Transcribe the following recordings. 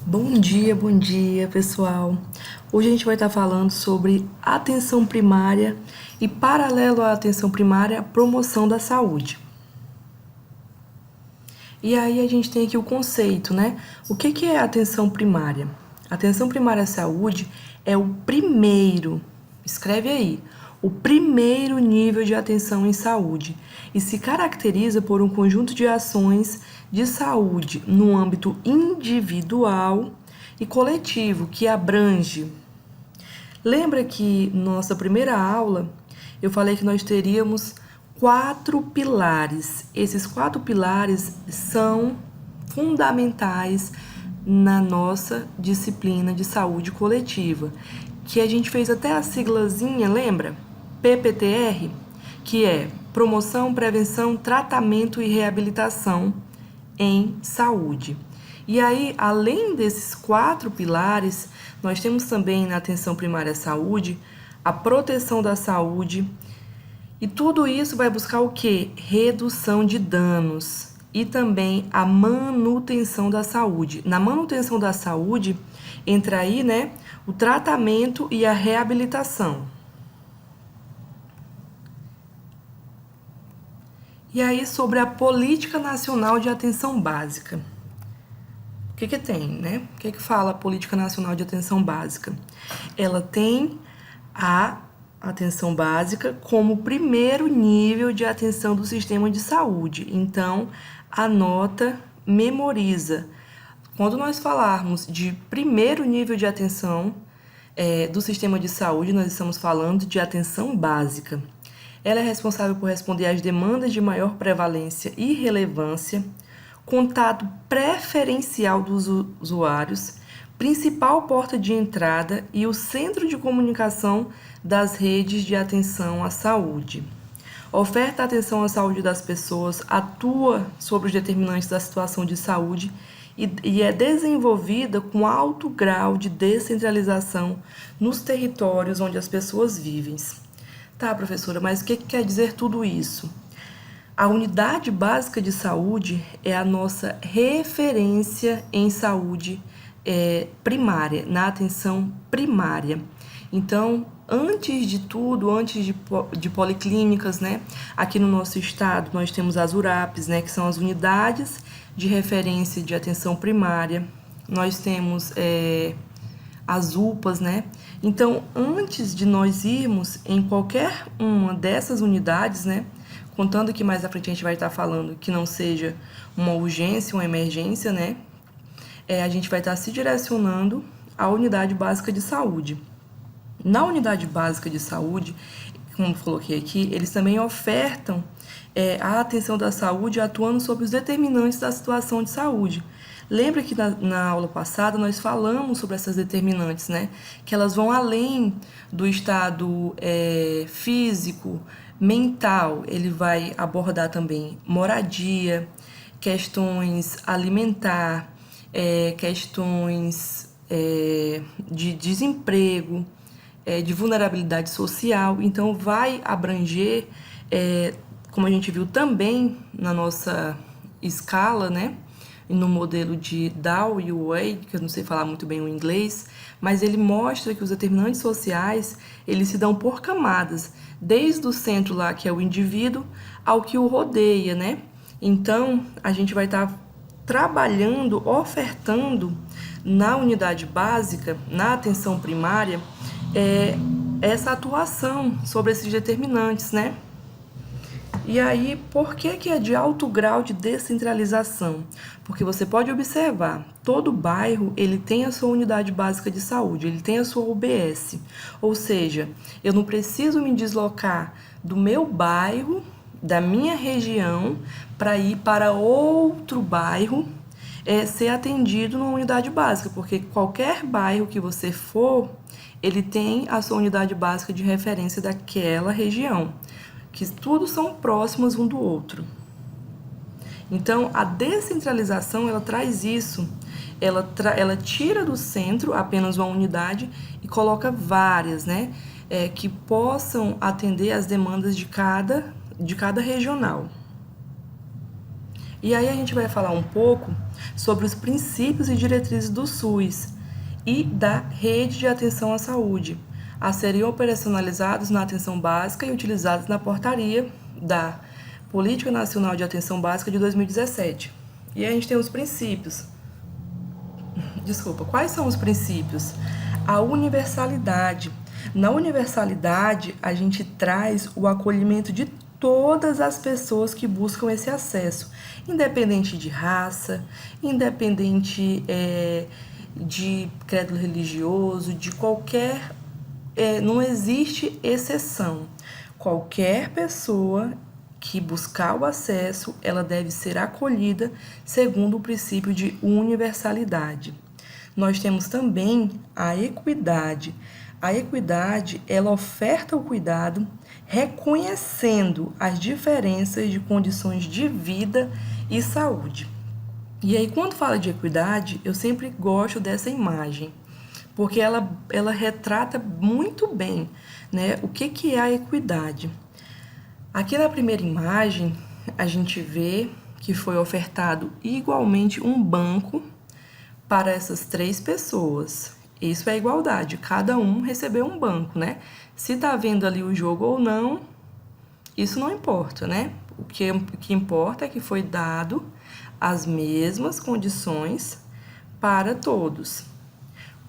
Bom dia, pessoal. Hoje a gente vai estar falando sobre atenção primária e, paralelo à atenção primária, a promoção da saúde. E aí a gente tem aqui o conceito, né? O que é atenção primária? Atenção primária à saúde é o primeiro, escreve aí, o primeiro nível de atenção em saúde e se caracteriza por um conjunto de ações de saúde no âmbito individual e coletivo que abrange. Lembra que na nossa primeira aula eu falei que nós teríamos 4 pilares. Esses 4 pilares são fundamentais na nossa disciplina de saúde coletiva, que a gente fez até a siglazinha, lembra? PPTR, que é promoção, prevenção, tratamento e reabilitação em saúde. E aí, além desses 4 pilares, nós temos também na atenção primária à saúde a proteção da saúde. E tudo isso vai buscar o quê? Redução de danos e também a manutenção da saúde. Na manutenção da saúde entra aí, né, o tratamento e a reabilitação. E aí sobre a Política Nacional de Atenção Básica. O que tem, né? O que fala a Política Nacional de Atenção Básica? Ela tem a atenção básica como primeiro nível de atenção do sistema de saúde. Então, anota, memoriza. Quando nós falarmos de primeiro nível de atenção do sistema de saúde, nós estamos falando de atenção básica. Ela é responsável por responder às demandas de maior prevalência e relevância, contato preferencial dos usuários, principal porta de entrada e o centro de comunicação das redes de atenção à saúde. Oferta atenção à saúde das pessoas, atua sobre os determinantes da situação de saúde e é desenvolvida com alto grau de descentralização nos territórios onde as pessoas vivem. Tá, professora, mas o que quer dizer tudo isso? A unidade básica de saúde é a nossa referência em saúde primária, na atenção primária. Então, antes de tudo, antes de policlínicas, né? Aqui no nosso estado nós temos as URAPs, né? Que são as unidades de referência de atenção primária. Nós temos as UPAs, né? Então, antes de nós irmos em qualquer uma dessas unidades, né? Contando que mais à frente a gente vai estar falando que não seja uma urgência, uma emergência, né? A gente vai estar se direcionando à unidade básica de saúde. Na unidade básica de saúde, como coloquei aqui, eles também ofertam a atenção da saúde atuando sobre os determinantes da situação de saúde. Lembra que na aula passada nós falamos sobre essas determinantes, né? Que elas vão além do estado físico, mental. Ele vai abordar também moradia, questões alimentar, questões de desemprego, de vulnerabilidade social. Então, vai abranger, como a gente viu também na nossa escala, né? No modelo de Dow e Way, que eu não sei falar muito bem o inglês, mas ele mostra que os determinantes sociais, eles se dão por camadas, desde o centro lá, que é o indivíduo, ao que o rodeia, né? Então, a gente vai estar trabalhando, ofertando na unidade básica, na atenção primária, essa atuação sobre esses determinantes, né? E aí, por que é de alto grau de descentralização? Porque você pode observar, todo bairro ele tem a sua unidade básica de saúde, ele tem a sua UBS. Ou seja, eu não preciso me deslocar do meu bairro, da minha região, para ir para outro bairro ser atendido numa unidade básica, porque qualquer bairro que você for, ele tem a sua unidade básica de referência daquela região, que todos são próximos um do outro. Então, a descentralização, ela traz isso, ela tira do centro apenas uma unidade e coloca várias, né, que possam atender às demandas de cada regional. E aí a gente vai falar um pouco sobre os princípios e diretrizes do SUS e da rede de atenção à saúde, a serem operacionalizados na atenção básica e utilizados na portaria da Política Nacional de Atenção Básica de 2017. E aí a gente tem os princípios. Quais são os princípios? A universalidade. Na universalidade, a gente traz o acolhimento de todas as pessoas que buscam esse acesso, independente de raça, independente de credo religioso, de qualquer... não existe exceção. Qualquer pessoa que buscar o acesso, ela deve ser acolhida segundo o princípio de universalidade. Nós temos também a equidade. A equidade, ela oferta o cuidado reconhecendo as diferenças de condições de vida e saúde. E aí, quando fala de equidade, eu sempre gosto dessa imagem, porque ela retrata muito bem, né, o que é a equidade. Aqui na primeira imagem, a gente vê que foi ofertado igualmente um banco para essas 3 pessoas. Isso é igualdade, cada um recebeu um banco, né? Se tá vendo ali o jogo ou não, isso não importa, né? O que importa é que foi dado as mesmas condições para todos.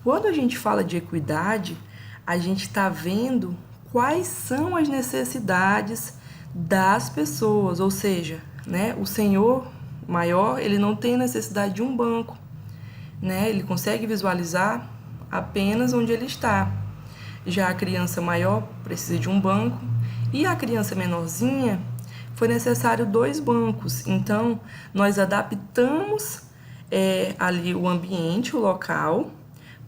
Quando a gente fala de equidade, a gente está vendo quais são as necessidades das pessoas, ou seja, né, o senhor maior, ele não tem necessidade de um banco, né? Ele consegue visualizar apenas onde ele está. Já a criança maior precisa de um banco e a criança menorzinha foi necessário 2 bancos. Então, nós adaptamos ali o ambiente, o local,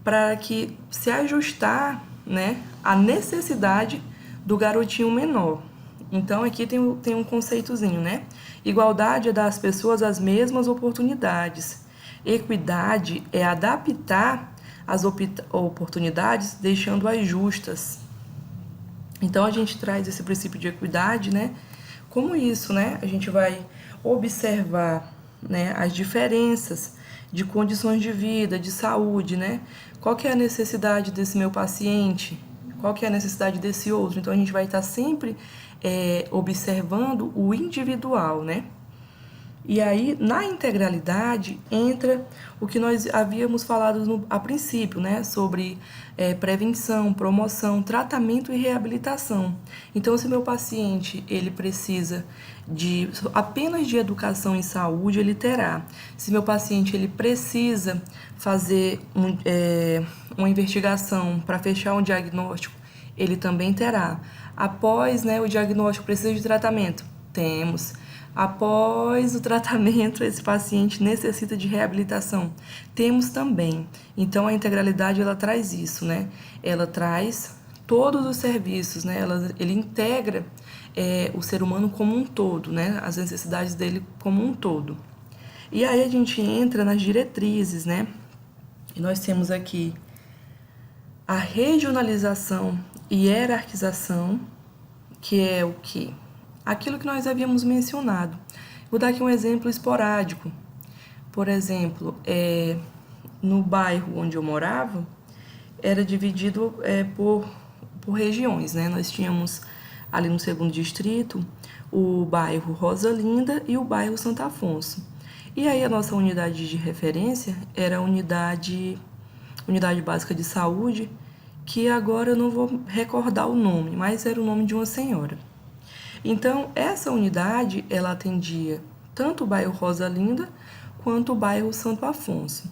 para que se ajustar, né, a necessidade do garotinho menor. Então, aqui tem um conceitozinho, né? Igualdade é dar às pessoas as mesmas oportunidades. Equidade é adaptar as oportunidades deixando-as justas. Então, a gente traz esse princípio de equidade, né? Como isso, né? A gente vai observar, né, as diferenças de condições de vida, de saúde, né? Qual que é a necessidade desse meu paciente? Qual que é a necessidade desse outro? Então, a gente vai estar sempre observando o individual, né? E aí, na integralidade, entra o que nós havíamos falado a princípio, né? Sobre prevenção, promoção, tratamento e reabilitação. Então, se meu paciente ele precisa apenas de educação em saúde, ele terá. Se meu paciente ele precisa fazer uma investigação para fechar um diagnóstico, ele também terá. Após, né, o diagnóstico, precisa de tratamento? Temos. Após o tratamento, esse paciente necessita de reabilitação? Temos também. Então, a integralidade, ela traz isso, né? Ela traz todos os serviços, né? Ele integra o ser humano como um todo, né? As necessidades dele como um todo. E aí a gente entra nas diretrizes, né? E nós temos aqui a regionalização e hierarquização, que é o quê? Aquilo que nós havíamos mencionado. Vou dar aqui um exemplo esporádico. Por exemplo, no bairro onde eu morava, era dividido por regiões, né? Nós tínhamos ali no 2º distrito o bairro Rosa Linda e o bairro Santo Afonso. E aí a nossa unidade de referência era a unidade básica de saúde, que agora eu não vou recordar o nome, mas era o nome de uma senhora. Então, essa unidade, ela atendia tanto o bairro Rosa Linda quanto o bairro Santo Afonso.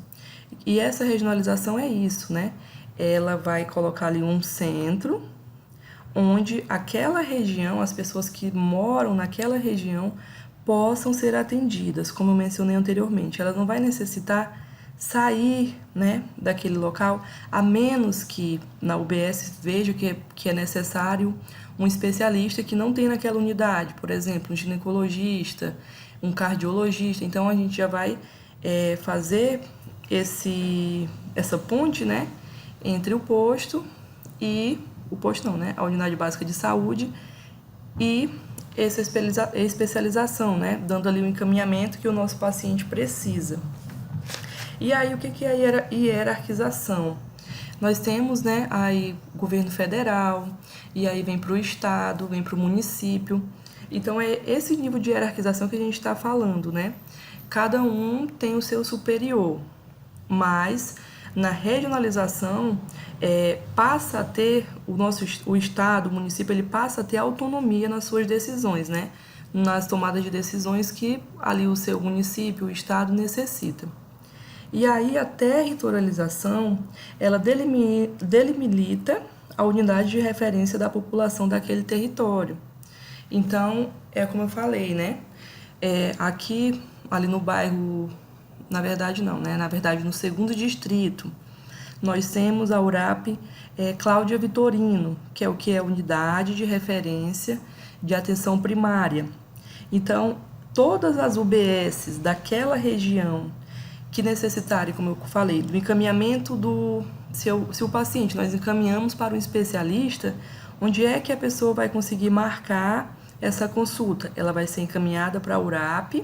E essa regionalização é isso, né? Ela vai colocar ali um centro, onde aquela região, as pessoas que moram naquela região, possam ser atendidas, como eu mencionei anteriormente. Ela não vai necessitar sair, né, daquele local, a menos que na UBS veja que é necessário um especialista que não tem naquela unidade, por exemplo, um ginecologista, um cardiologista. Então, a gente já vai fazer essa ponte, né, entre o posto e... O posto não, né? A unidade básica de saúde e essa especialização, né? Dando ali o encaminhamento que o nosso paciente precisa. E aí, o que é a hierarquização? Nós temos, né, aí governo federal, e aí vem para o estado, vem para o município. Então, é esse nível de hierarquização que a gente está falando, né? Cada um tem o seu superior, mas na regionalização passa a ter o estado, o município, ele passa a ter autonomia nas suas decisões, né? Nas tomadas de decisões que ali o seu município, o estado necessita. E aí a territorialização, ela delimita a unidade de referência da população daquele território. Então, é como eu falei, né? Aqui, ali no bairro, na verdade não, né? Na verdade, no 2º distrito, nós temos a URAP Cláudia Vitorino, que é a unidade de referência de atenção primária. Então, todas as UBSs daquela região que necessitarem, como eu falei, do encaminhamento se o paciente, nós encaminhamos para um especialista, onde é que a pessoa vai conseguir marcar essa consulta? Ela vai ser encaminhada para a URAP,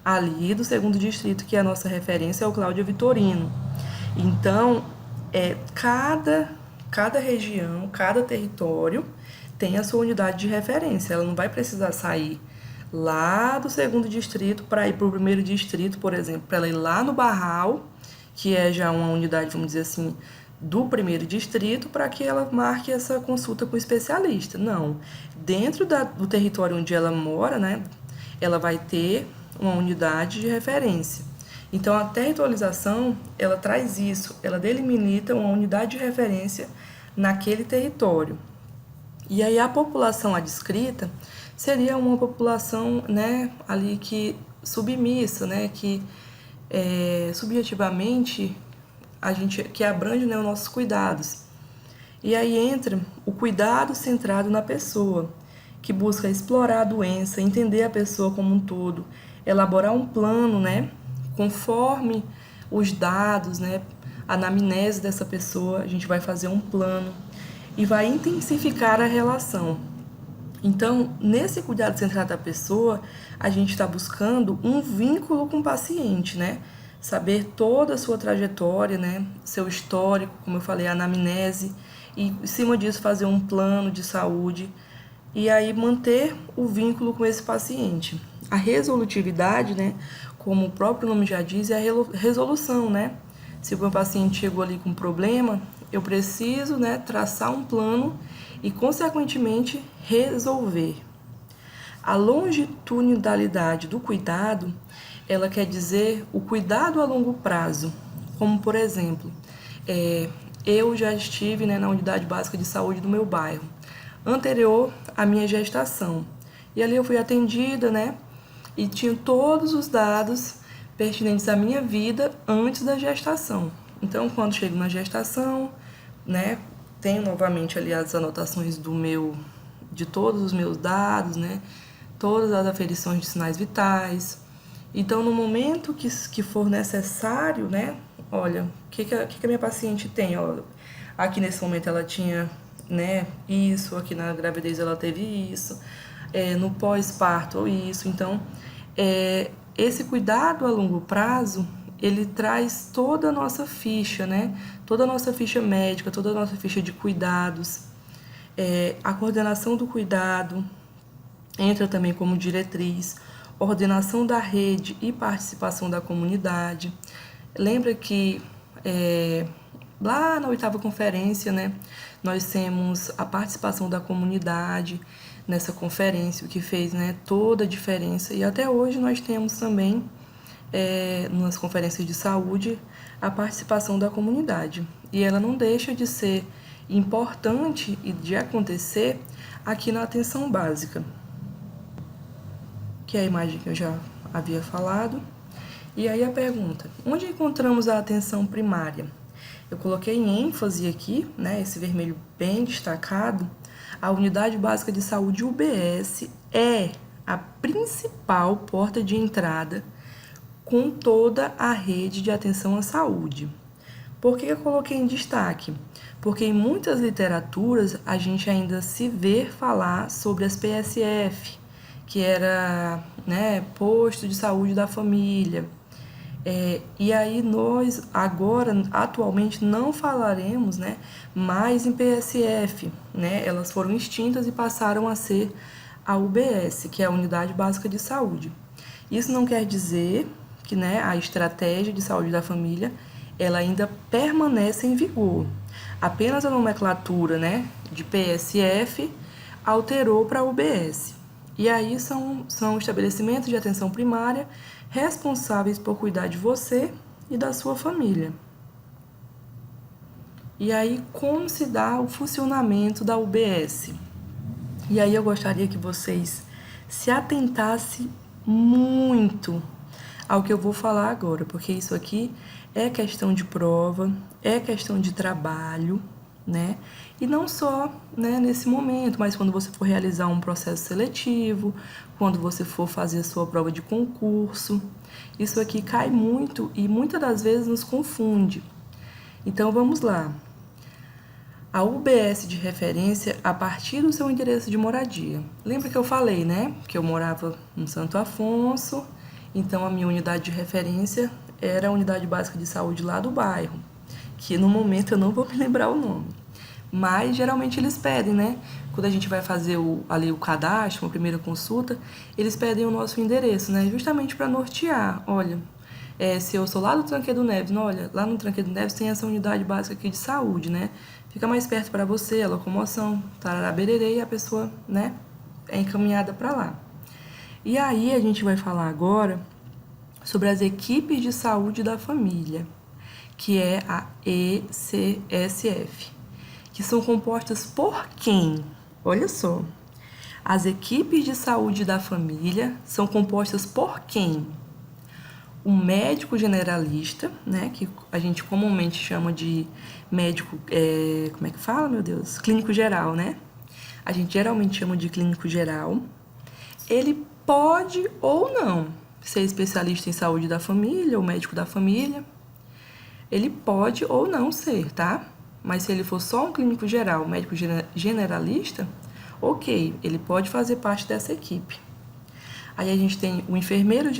ali do 2º distrito, que é a nossa referência, é o Cláudia Vitorino. Então, cada região, cada território tem a sua unidade de referência. Ela não vai precisar sair lá do 2º distrito para ir para o 1º distrito, por exemplo, para ela ir lá no Barral, que é já uma unidade, vamos dizer assim, do 1º distrito, para que ela marque essa consulta com o especialista. Não. Dentro do território onde ela mora, né, ela vai ter uma unidade de referência. Então, a territorialização, ela traz isso, ela delimita uma unidade de referência naquele território. E aí, a população adscrita seria uma população, né, ali que submissa, né, que subjetivamente que abrange, né, os nossos cuidados. E aí entra o cuidado centrado na pessoa, que busca explorar a doença, entender a pessoa como um todo, elaborar um plano, né, conforme os dados, né, a anamnese dessa pessoa, a gente vai fazer um plano e vai intensificar a relação. Então, nesse cuidado centrado da pessoa, a gente está buscando um vínculo com o paciente, né? Saber toda a sua trajetória, né? Seu histórico, como eu falei, a anamnese, e em cima disso fazer um plano de saúde e aí manter o vínculo com esse paciente. A resolutividade, né? Como o próprio nome já diz, é a resolução, né? Se o meu paciente chegou ali com um problema, eu preciso, né, traçar um plano e, consequentemente, resolver. A longitudinalidade do cuidado, ela quer dizer o cuidado a longo prazo, como, por exemplo, eu já estive, né, na unidade básica de saúde do meu bairro, anterior à minha gestação. E ali eu fui atendida, né, e tinha todos os dados pertinentes à minha vida antes da gestação. Então, quando chego na gestação, né, tenho novamente ali as anotações de todos os meus dados, né, todas as aferições de sinais vitais. Então, no momento que for necessário, né, olha, o que a minha paciente tem? Olha, aqui nesse momento ela tinha, né, isso, aqui na gravidez ela teve isso, no pós-parto isso. Então, esse cuidado a longo prazo, ele traz toda a nossa ficha, né? Toda a nossa ficha médica, toda a nossa ficha de cuidados. A coordenação do cuidado entra também como diretriz, ordenação da rede e participação da comunidade. Lembra que lá na 8ª conferência, né, nós temos a participação da comunidade nessa conferência, o que fez, né, toda a diferença. E até hoje nós temos também, nas conferências de saúde, a participação da comunidade. E ela não deixa de ser importante e de acontecer aqui na atenção básica, que é a imagem que eu já havia falado. E aí a pergunta, onde encontramos a atenção primária? Eu coloquei em ênfase aqui, né, esse vermelho bem destacado, a Unidade Básica de Saúde UBS é a principal porta de entrada com toda a rede de atenção à saúde. Por que eu coloquei em destaque? Porque em muitas literaturas a gente ainda se vê falar sobre as PSF, que era, né, posto de saúde da família. E aí nós agora, atualmente, não falaremos, né, mais em PSF, né? Elas foram extintas e passaram a ser a UBS, que é a Unidade Básica de Saúde. Isso não quer dizer que, né, a estratégia de saúde da família ela ainda permanece em vigor. Apenas a nomenclatura, né, de PSF alterou para UBS. E aí são estabelecimentos de atenção primária responsáveis por cuidar de você e da sua família. E aí, como se dá o funcionamento da UBS? E aí eu gostaria que vocês se atentassem muito ao que eu vou falar agora, porque isso aqui é questão de prova, é questão de trabalho, né? E não só, né, nesse momento, mas quando você for realizar um processo seletivo, quando você for fazer a sua prova de concurso. Isso aqui cai muito e muitas das vezes nos confunde. Então vamos lá. A UBS de referência a partir do seu endereço de moradia. Lembra que eu falei, né? Que eu morava no Santo Afonso, então a minha unidade de referência era a unidade básica de saúde lá do bairro, que no momento eu não vou me lembrar o nome. Mas geralmente eles pedem, né? Quando a gente vai fazer ali o cadastro, uma primeira consulta, eles pedem o nosso endereço, né? Justamente para nortear. Olha, se eu sou lá do Tranquedo Neves, não, olha, lá no Tranquedo Neves tem essa unidade básica aqui de saúde, né? Fica mais perto para você, a locomoção, tarará, bererê, e a pessoa, né, é encaminhada para lá. E aí a gente vai falar agora sobre as equipes de saúde da família, que é a ECSF, que são compostas por quem? Olha só, as equipes de saúde da família são compostas por quem? Um médico generalista, né, que a gente comumente chama de médico, como é que fala, meu Deus? Clínico geral, né? A gente geralmente chama de clínico geral. Ele pode ou não ser especialista em saúde da família ou médico da família. Ele pode ou não ser, tá? Mas se ele for só um clínico geral, médico generalista, ok, ele pode fazer parte dessa equipe. Aí a gente tem o enfermeiro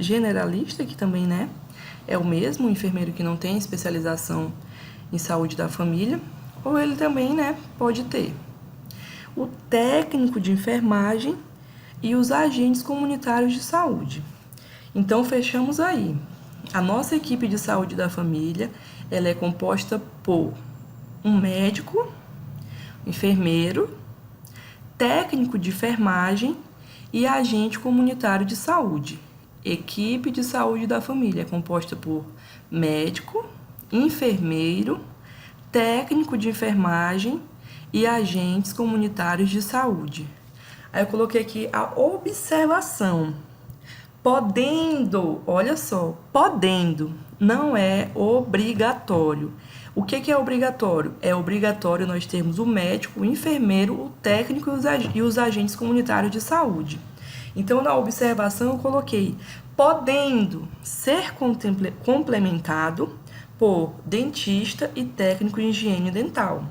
generalista, que também, né, é o mesmo, o enfermeiro que não tem especialização em saúde da família, ou ele também, né, pode ter. O técnico de enfermagem e os agentes comunitários de saúde. Então, fechamos aí. A nossa equipe de saúde da família, ela é composta por um médico, enfermeiro, técnico de enfermagem e agente comunitário de saúde. Equipe de saúde da família é composta por médico, enfermeiro, técnico de enfermagem e agentes comunitários de saúde. Aí eu coloquei aqui a observação. Podendo, olha só, podendo, não é obrigatório. O que é obrigatório? É obrigatório nós termos o médico, o enfermeiro, o técnico e os agentes comunitários de saúde. Então, na observação, eu coloquei podendo ser complementado por dentista e técnico de higiene dental.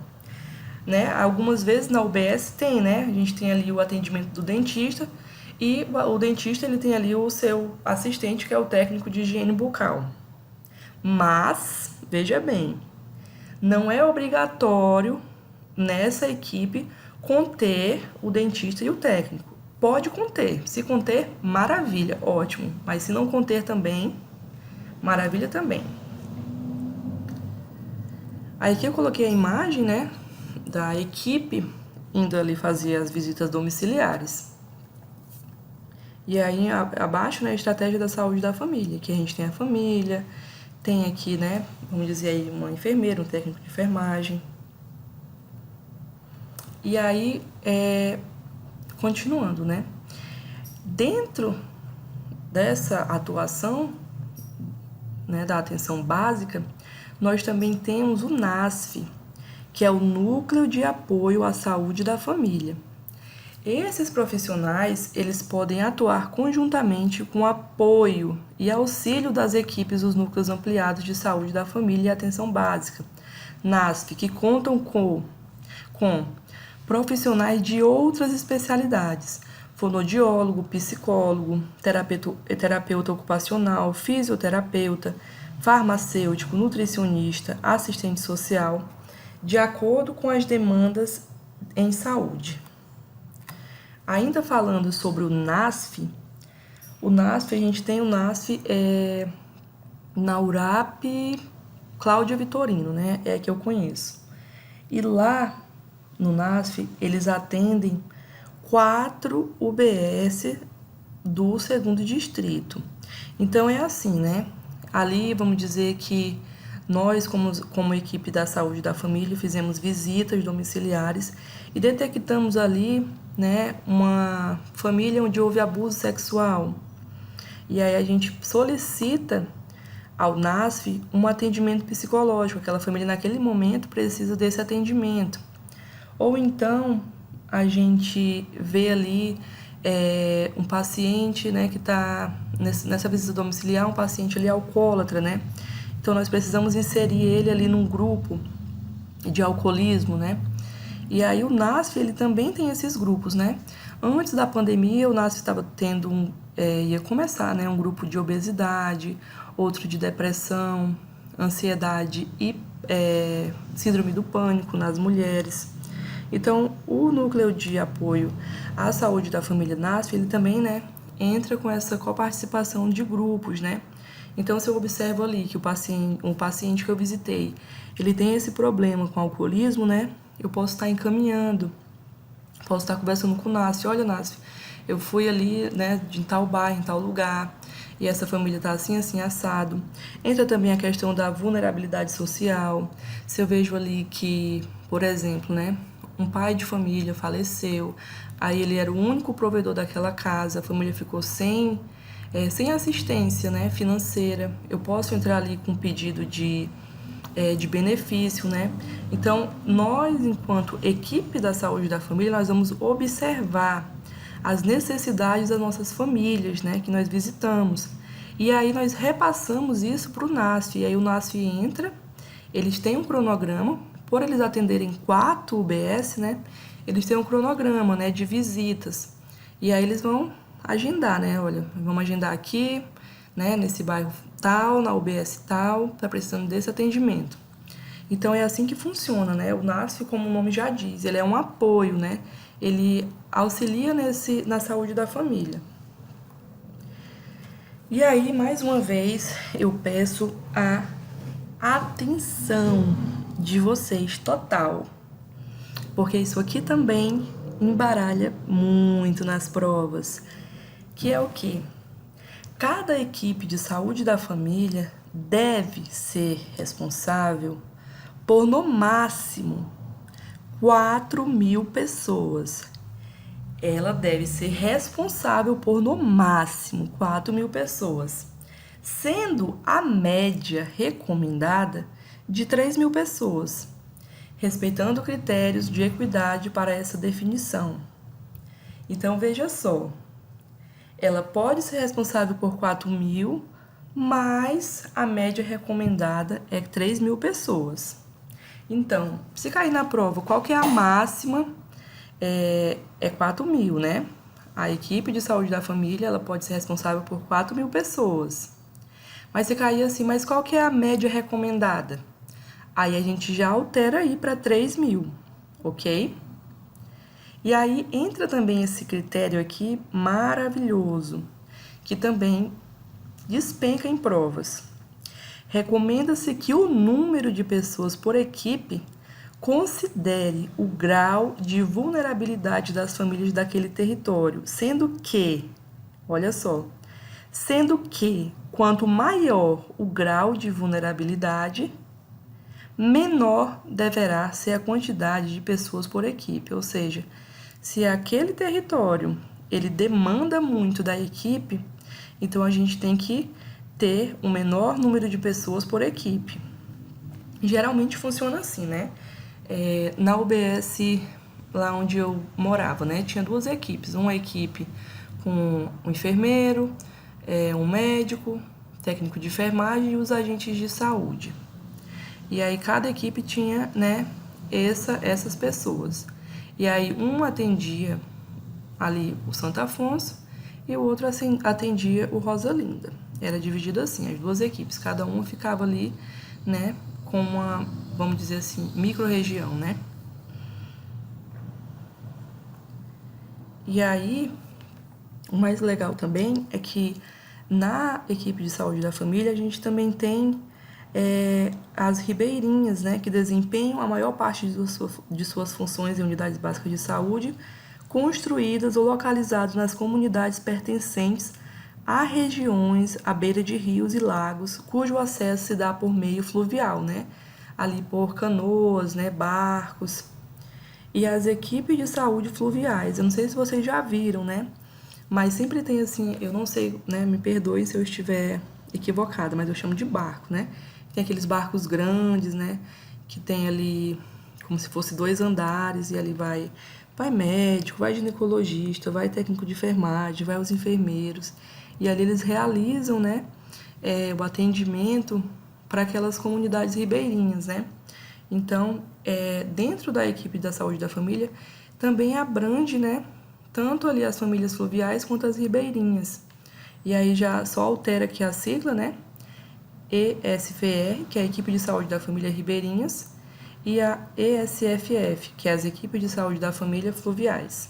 Né? Algumas vezes na UBS tem, né? A gente tem ali o atendimento do dentista e o dentista ele tem ali o seu assistente, que é o técnico de higiene bucal. Mas, veja bem, não é obrigatório nessa equipe conter o dentista e o técnico. Pode conter. Se conter, maravilha, ótimo. Mas se não conter também, maravilha também. Aí aqui eu coloquei a imagem, né, da equipe indo ali fazer as visitas domiciliares. E aí abaixo, né, a estratégia da saúde da família, que a gente tem a família, tem aqui, né, vamos dizer aí, uma enfermeira, um técnico de enfermagem. E aí, continuando, né, dentro dessa atuação, né, da atenção básica, nós também temos o NASF, que é o Núcleo de Apoio à Saúde da Família. Esses profissionais, eles podem atuar conjuntamente com apoio e auxílio das equipes dos núcleos ampliados de saúde da família e atenção básica, NASF, que contam com profissionais de outras especialidades, fonoaudiólogo, psicólogo, terapeuta ocupacional, fisioterapeuta, farmacêutico, nutricionista, assistente social, de acordo com as demandas em saúde. Ainda falando sobre o NASF, a gente tem o NASF na URAP Cláudia Vitorino, né? É a que eu conheço. E lá no NASF, eles atendem 4 UBS do 2º distrito. Então, é assim, né? Ali, vamos dizer que nós, como equipe da saúde da família, fizemos visitas domiciliares e detectamos ali, né, uma família onde houve abuso sexual. E aí a gente solicita ao NASF um atendimento psicológico. Aquela família, naquele momento, precisa desse atendimento. Ou então, a gente vê ali um paciente, né, que está nessa visita domiciliar, um paciente ali alcoólatra, né? Então, nós precisamos inserir ele ali num grupo de alcoolismo, né? E aí o NASF, ele também tem esses grupos, né? Antes da pandemia, o NASF estava tendo ia começar, né, um grupo de obesidade, outro de depressão, ansiedade e síndrome do pânico nas mulheres. Então, o núcleo de apoio à saúde da família NASF, ele também, né, entra com essa coparticipação de grupos, né? Então, se eu observo ali que um paciente que eu visitei, ele tem esse problema com alcoolismo, né? Eu posso estar encaminhando, posso estar conversando com o NASF. Olha, NASF, eu fui ali, né, em tal bairro, em tal lugar, e essa família está assim, assim, assado. Entra também a questão da vulnerabilidade social. Se eu vejo ali que, por exemplo, né, um pai de família faleceu, aí ele era o único provedor daquela casa, a família ficou sem assistência, né, financeira. Eu posso entrar ali com um pedido de benefício, né? Então, nós, enquanto equipe da saúde da família, nós vamos observar as necessidades das nossas famílias, né, que nós visitamos. E aí nós repassamos isso para o NASF. E aí o NASF entra, eles têm um cronograma, por eles atenderem 4 UBS, né, eles têm um cronograma, né, de visitas. E aí eles vão agendar, né, olha, vamos agendar aqui, né, nesse bairro tal, na UBS tal, tá precisando desse atendimento. Então, é assim que funciona, né? O NASF, como o nome já diz, ele é um apoio, né? Ele auxilia na saúde da família. E aí, mais uma vez, eu peço a atenção de vocês total, porque isso aqui também embaralha muito nas provas, que é o quê? Cada equipe de saúde da família deve ser responsável por, no máximo, 4.000 pessoas. Ela deve ser responsável por, no máximo, 4.000 pessoas, sendo a média recomendada de 3.000 pessoas, respeitando critérios de equidade para essa definição. Então, veja só, ela pode ser responsável por 4.000, mas a média recomendada é 3.000 pessoas. Então, se cair na prova, qual que é a máxima? É 4.000, né? A equipe de saúde da família, ela pode ser responsável por 4.000 pessoas. Mas se cair assim, mas qual que é a média recomendada? Aí a gente já altera aí para 3.000, ok? E aí entra também esse critério aqui maravilhoso, que também despenca em provas. Recomenda-se que o número de pessoas por equipe considere o grau de vulnerabilidade das famílias daquele território, sendo que, olha só, quanto maior o grau de vulnerabilidade, menor deverá ser a quantidade de pessoas por equipe, ou seja, se aquele território ele demanda muito da equipe, então a gente tem que ter um menor número de pessoas por equipe. Geralmente funciona assim, né? Na UBS, lá onde eu morava, né? Tinha 2 equipes. Uma equipe com um enfermeiro, um médico, técnico de enfermagem e os agentes de saúde. E aí cada equipe tinha, né, essas pessoas. E aí um atendia ali o Santo Afonso e o outro atendia o Rosa Linda. Era dividido assim, as duas equipes, cada uma ficava ali, né, com uma, vamos dizer assim, micro-região, né? E aí, o mais legal também é que na equipe de saúde da família a gente também tem as ribeirinhas, né, que desempenham a maior parte de suas funções em unidades básicas de saúde, construídas ou localizadas nas comunidades pertencentes a regiões à beira de rios e lagos, cujo acesso se dá por meio fluvial, né, ali por canoas, né, barcos. E as equipes de saúde fluviais, eu não sei se vocês já viram, né? Mas sempre tem assim, eu não sei, né? Me perdoem se eu estiver equivocada, mas eu chamo de barco, né? Tem aqueles barcos grandes, né? Que tem ali como se fosse 2 andares e ali vai médico, vai ginecologista, vai técnico de enfermagem, vai os enfermeiros. E ali eles realizam, né? O atendimento para aquelas comunidades ribeirinhas, né? Então, dentro da equipe da saúde da família, também abrange, né, tanto ali as famílias fluviais quanto as ribeirinhas. E aí já só altera aqui a sigla, né, ESFR, que é a equipe de saúde da família ribeirinhas, e a ESFF, que é as equipes de saúde da família fluviais.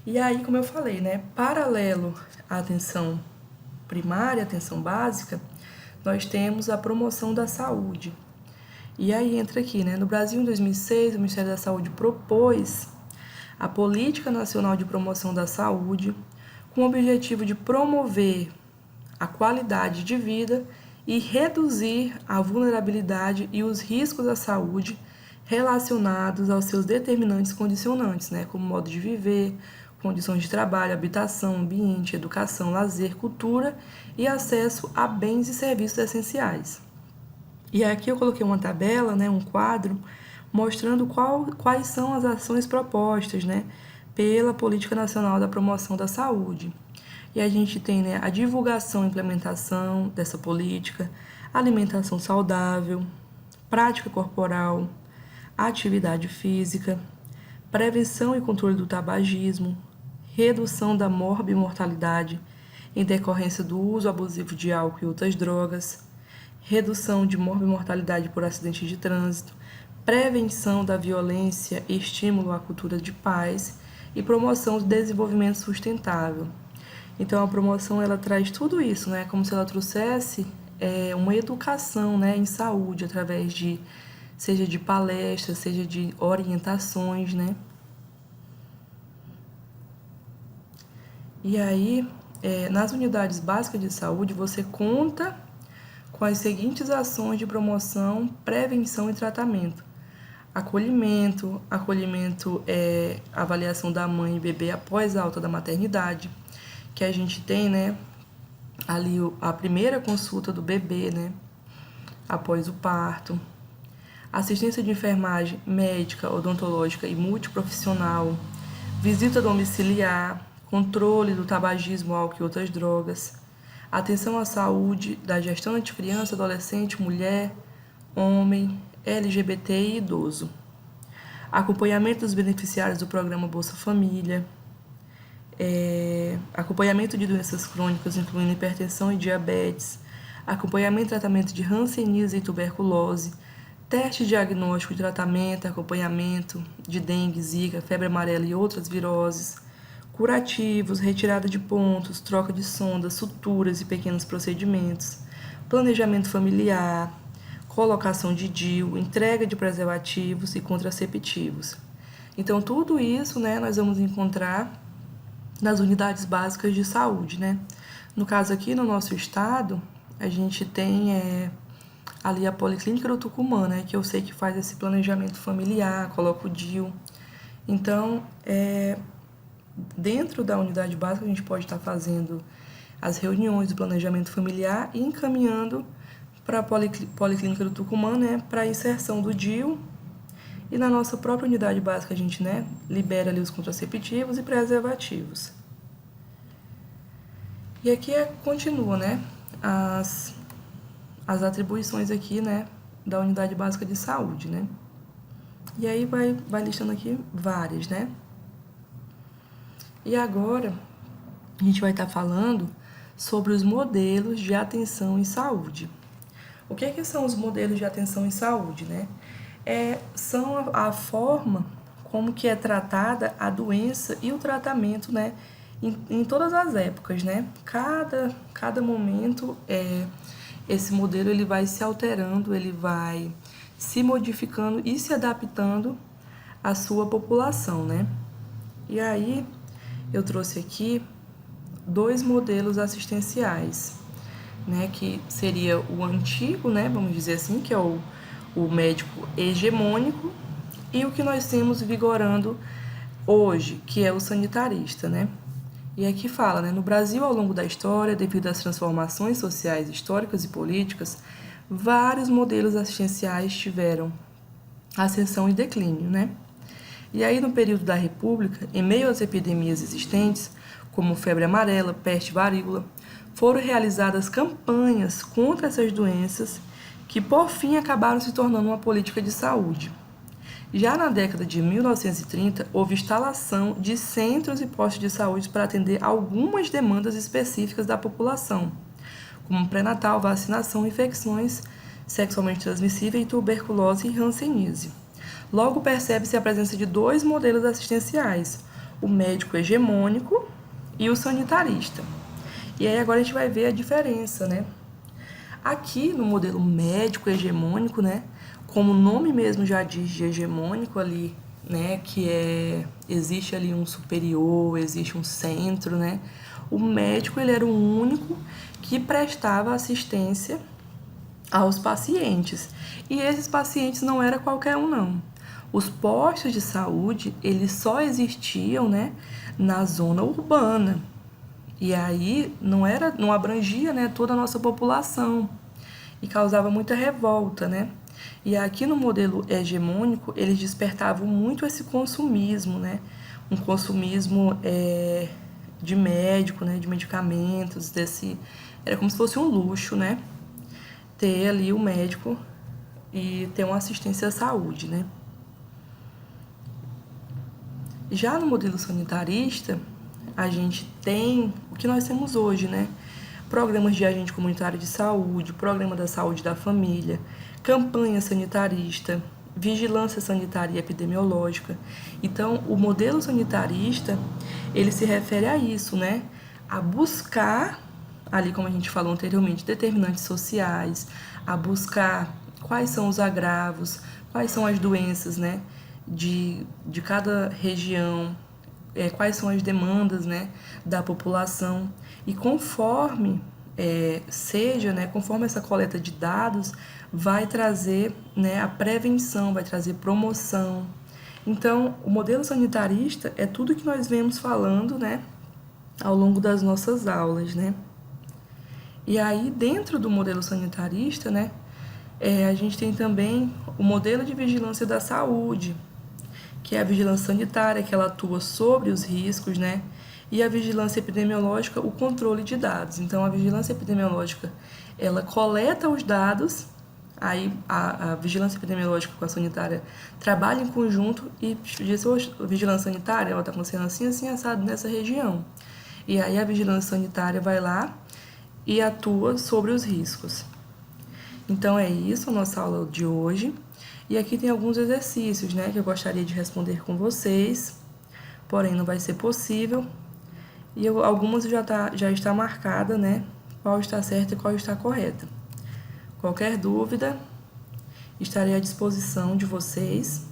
E aí, como eu falei, né, paralelo à atenção primária, atenção básica, nós temos a promoção da saúde. E aí entra aqui, né? No Brasil, em 2006, o Ministério da Saúde propôs a Política Nacional de Promoção da Saúde, com o objetivo de promover a qualidade de vida e reduzir a vulnerabilidade e os riscos à saúde relacionados aos seus determinantes condicionantes, né? Como modo de viver, condições de trabalho, habitação, ambiente, educação, lazer, cultura e acesso a bens e serviços essenciais. E aqui eu coloquei uma tabela, né, um quadro, mostrando quais são as ações propostas, né, pela Política Nacional da Promoção da Saúde. E a gente tem, né, a divulgação e implementação dessa política, alimentação saudável, prática corporal, atividade física, prevenção e controle do tabagismo, redução da morbimortalidade em decorrência do uso abusivo de álcool e outras drogas, redução de morbimortalidade por acidente de trânsito, prevenção da violência e estímulo à cultura de paz e promoção do desenvolvimento sustentável. Então, a promoção ela traz tudo isso, né? Como se ela trouxesse uma educação, né, em saúde através de seja de palestras, seja de orientações, né? E aí, nas unidades básicas de saúde, você conta com as seguintes ações de promoção, prevenção e tratamento. Acolhimento é avaliação da mãe e bebê após a alta da maternidade, que a gente tem, né, ali a primeira consulta do bebê, né, após o parto. Assistência de enfermagem médica, odontológica e multiprofissional, visita domiciliar, controle do tabagismo, álcool e outras drogas, atenção à saúde da gestante, criança, adolescente, mulher, homem, LGBT e idoso, acompanhamento dos beneficiários do programa Bolsa Família, acompanhamento de doenças crônicas, incluindo hipertensão e diabetes, acompanhamento e tratamento de hanseníase e tuberculose, teste diagnóstico e tratamento, acompanhamento de dengue, zika, febre amarela e outras viroses, curativos, retirada de pontos, troca de sondas, suturas e pequenos procedimentos, planejamento familiar, colocação de DIU, entrega de preservativos e contraceptivos. Então, tudo isso, né, nós vamos encontrar nas unidades básicas de saúde, né? No caso aqui, no nosso estado, a gente tem ali a Policlínica do Tucumã, né, que eu sei que faz esse planejamento familiar, coloca o DIU. Então, dentro da unidade básica, a gente pode estar fazendo as reuniões do planejamento familiar e encaminhando para a Policlínica do Tucumã, né, para a inserção do DIU. E na nossa própria unidade básica, a gente, né, libera ali os contraceptivos e preservativos. E aqui continua, né, as atribuições aqui, né, da unidade básica de saúde, né. E aí vai listando aqui várias, né. E agora a gente vai estar falando sobre os modelos de atenção em saúde. O que são os modelos de atenção em saúde, né? São a forma como que é tratada a doença e o tratamento, né? Em todas as épocas, né? Cada momento, esse modelo ele vai se alterando, ele vai se modificando e se adaptando à sua população, né? E aí, eu trouxe aqui 2 modelos assistenciais, né, que seria o antigo, né, vamos dizer assim, que é o médico hegemônico, e o que nós temos vigorando hoje, que é o sanitarista, né? E aqui fala, né, no Brasil, ao longo da história, devido às transformações sociais, históricas e políticas, vários modelos assistenciais tiveram ascensão e declínio, né? E aí, no período da República, em meio às epidemias existentes, como febre amarela, peste e varíola, foram realizadas campanhas contra essas doenças que, por fim, acabaram se tornando uma política de saúde. Já na década de 1930, houve instalação de centros e postos de saúde para atender algumas demandas específicas da população, como pré-natal, vacinação, infecções sexualmente transmissíveis, tuberculose e hanseníase. Logo percebe-se a presença de 2 modelos assistenciais, o médico hegemônico e o sanitarista. E aí agora a gente vai ver a diferença, né? Aqui no modelo médico hegemônico, né, como o nome mesmo já diz de hegemônico ali, né, existe ali um superior, existe um centro, né? O médico ele era o único que prestava assistência aos pacientes. E esses pacientes não era qualquer um, não. Os postos de saúde, eles só existiam, né, na zona urbana. E aí não abrangia, né, toda a nossa população e causava muita revolta, né? E aqui no modelo hegemônico, eles despertavam muito esse consumismo, né? Um consumismo de médico, né, de medicamentos, era como se fosse um luxo, né? Ter ali o médico e ter uma assistência à saúde, né? Já no modelo sanitarista, a gente tem o que nós temos hoje, né? Programas de agente comunitário de saúde, programa da saúde da família, campanha sanitarista, vigilância sanitária e epidemiológica. Então, o modelo sanitarista, ele se refere a isso, né? A buscar, ali como a gente falou anteriormente, determinantes sociais, a buscar quais são os agravos, quais são as doenças, né? De cada região, quais são as demandas, né, da população. E conforme seja, né, conforme essa coleta de dados, vai trazer, né, a prevenção, vai trazer promoção. Então, o modelo sanitarista é tudo que nós vemos falando, né, ao longo das nossas aulas, né? E aí, dentro do modelo sanitarista, né, a gente tem também o modelo de vigilância da saúde, que é a vigilância sanitária, que ela atua sobre os riscos, né? E a vigilância epidemiológica, o controle de dados. Então, a vigilância epidemiológica, ela coleta os dados, aí a vigilância epidemiológica com a sanitária trabalha em conjunto e diz, a vigilância sanitária, ela está acontecendo assim, assim, assado nessa região. E aí a vigilância sanitária vai lá e atua sobre os riscos. Então, é isso a nossa aula de hoje. E aqui tem alguns exercícios, né, que eu gostaria de responder com vocês, porém não vai ser possível. E algumas já está marcada, né, qual está certa e qual está correta. Qualquer dúvida, estarei à disposição de vocês.